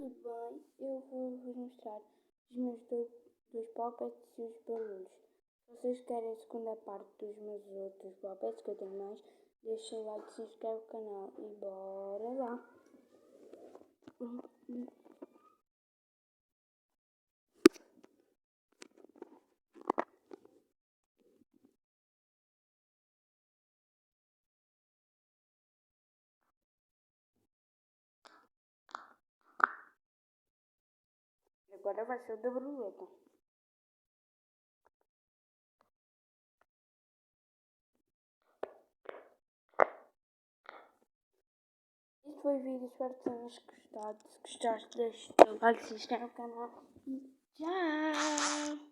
tudo bem? Eu vou-vos mostrar os meus dois puppets e os barulhos. Se vocês querem a segunda parte dos meus outros puppets, que eu tenho mais, deixem o like, se inscreve no canal e bora lá! Agora vai ser o da borboleta. Este foi o vídeo, espero que tenhas gostado. Se gostaste, deixa o like, se inscreve no canal e tchau!